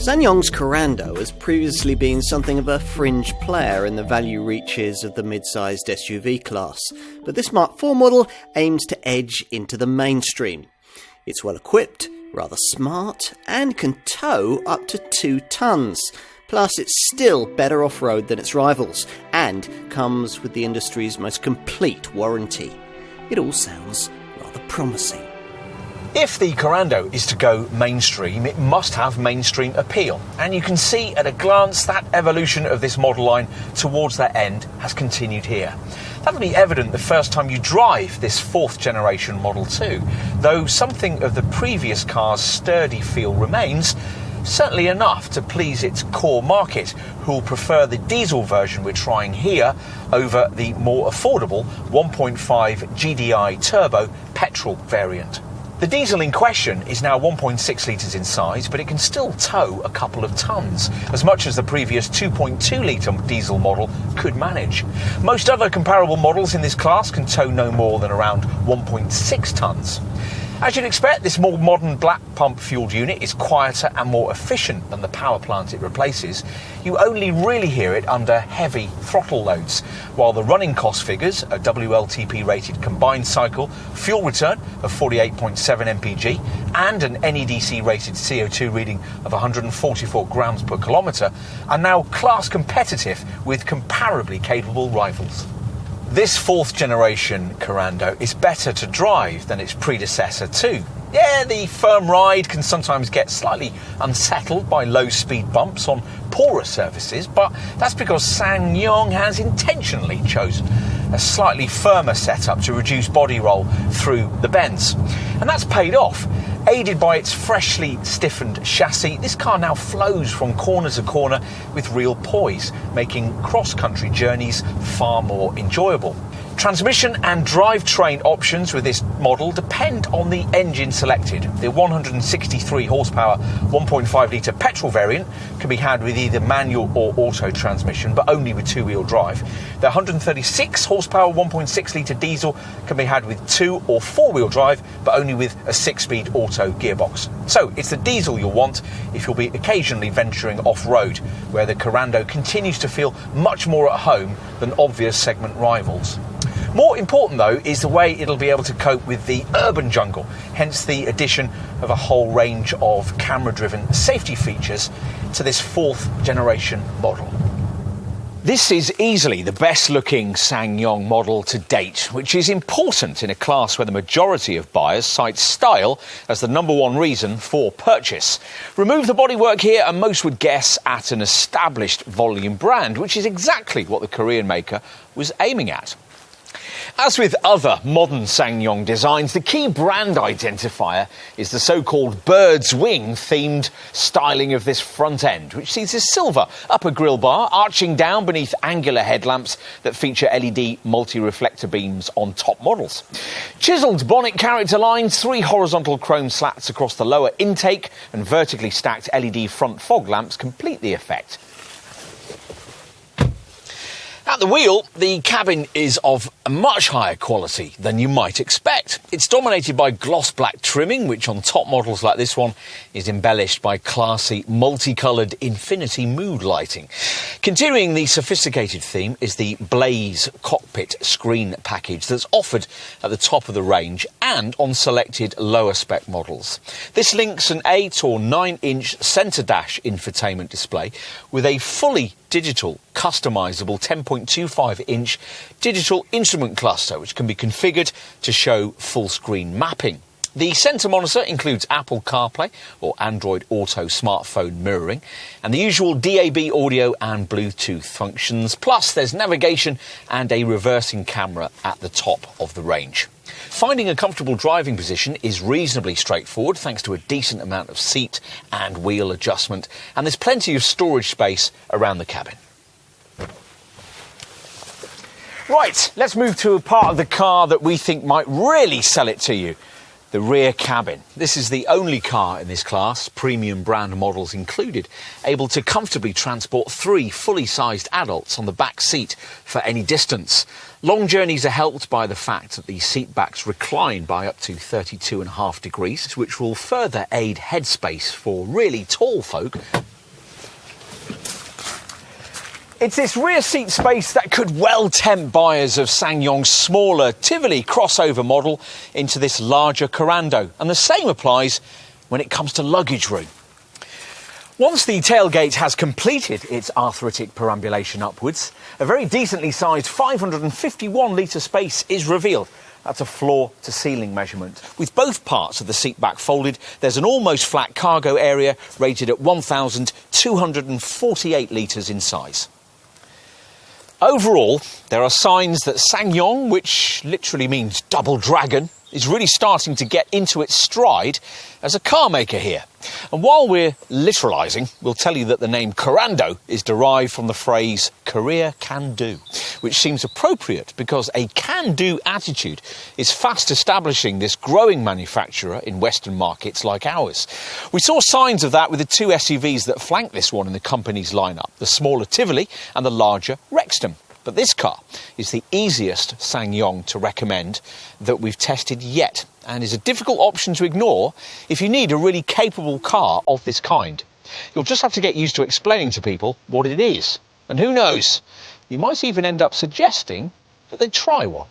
SsangYong's Korando has previously been something of a fringe player in the value reaches of the mid-sized SUV class, but this Mark IV model aims to edge into the mainstream. It's well equipped, rather smart, and can tow up to 2 tons. Plus, it's still better off-road than its rivals, and comes with the industry's most complete warranty. It all sounds rather promising. If the Korando is to go mainstream, it must have mainstream appeal. And you can see at a glance that evolution of this model line towards that end has continued here. That'll be evident the first time you drive this 4th generation Model 2, though something of the previous car's sturdy feel remains, certainly enough to please its core market, who'll prefer the diesel version we're trying here over the more affordable 1.5 GDI turbo petrol variant. The diesel in question is now 1.6 litres in size, but it can still tow a couple of tons, as much as the previous 2.2 litre diesel model could manage. Most other comparable models in this class can tow no more than around 1.6 tonnes. As you'd expect, this more modern black pump fueled unit is quieter and more efficient than the power plant it replaces. You only really hear it under heavy throttle loads, while the running cost figures, a WLTP rated combined cycle, fuel return of 48.7 mpg and an NEDC rated CO2 reading of 144 grams per kilometre, are now class competitive with comparably capable rivals. This 4th generation Korando is better to drive than its predecessor too. Yeah, the firm ride can sometimes get slightly unsettled by low speed bumps on poorer surfaces, but that's because SsangYong has intentionally chosen a slightly firmer setup to reduce body roll through the bends. And that's paid off. Aided by its freshly stiffened chassis, this car now flows from corner to corner with real poise, making cross-country journeys far more enjoyable. Transmission and drivetrain options with this model depend on the engine selected. The 163 horsepower 1.5 litre petrol variant can be had with either manual or auto transmission, but only with 2-wheel drive. The 136 horsepower 1.6 litre diesel can be had with 2 or 4-wheel drive, but only with a 6-speed auto gearbox. So it's the diesel you'll want if you'll be occasionally venturing off-road, where the Korando continues to feel much more at home than obvious segment rivals. More important, though, is the way it'll be able to cope with the urban jungle, hence the addition of a whole range of camera-driven safety features to this 4th generation model. This is easily the best-looking SsangYong model to date, which is important in a class where the majority of buyers cite style as the #1 reason for purchase. Remove the bodywork here and most would guess at an established volume brand, which is exactly what the Korean maker was aiming at. As with other modern SsangYong designs, the key brand identifier is the so-called bird's wing themed styling of this front end, which sees this silver upper grille bar arching down beneath angular headlamps that feature LED multi-reflector beams on top models. Chiselled bonnet character lines, 3 horizontal chrome slats across the lower intake and vertically stacked LED front fog lamps complete the effect. At the wheel, the cabin is of a much higher quality than you might expect. It's dominated by gloss black trimming, which on top models like this one is embellished by classy, multicoloured infinity mood lighting. Continuing the sophisticated theme is the Blaze cockpit screen package that's offered at the top of the range and on selected lower spec models. This links an 8 or 9-inch centre dash infotainment display with a fully digital, customisable 10.25-inch digital instrument cluster, which can be configured to show full-screen mapping. The centre monitor includes Apple CarPlay or Android Auto smartphone mirroring, and the usual DAB audio and Bluetooth functions, plus there's navigation and a reversing camera at the top of the range. Finding a comfortable driving position is reasonably straightforward thanks to a decent amount of seat and wheel adjustment, and there's plenty of storage space around the cabin. Right, let's move to a part of the car that we think might really sell it to you. The rear cabin. This is the only car in this class, premium brand models included, able to comfortably transport 3 fully sized adults on the back seat for any distance. Long journeys are helped by the fact that the seat backs recline by up to 32.5 degrees, which will further aid headspace for really tall folk. It's this rear seat space that could well tempt buyers of SsangYong's smaller Tivoli crossover model into this larger Korando, and the same applies when it comes to luggage room. Once the tailgate has completed its arthritic perambulation upwards, a very decently sized 551-litre space is revealed. That's a floor-to-ceiling measurement. With both parts of the seat back folded, there's an almost flat cargo area rated at 1,248 litres in size. Overall, there are signs that SsangYong, which literally means double dragon, is really starting to get into its stride as a car maker here. And while we're literalising, we'll tell you that the name Korando is derived from the phrase Korea can do, which seems appropriate because a can-do attitude is fast establishing this growing manufacturer in Western markets like ours. We saw signs of that with the 2 SUVs that flank this one in the company's lineup, the smaller Tivoli and the larger Wrexham. But this car is the easiest SsangYong to recommend that we've tested yet, and is a difficult option to ignore if you need a really capable car of this kind. You'll just have to get used to explaining to people what it is. And who knows, you might even end up suggesting that they try one.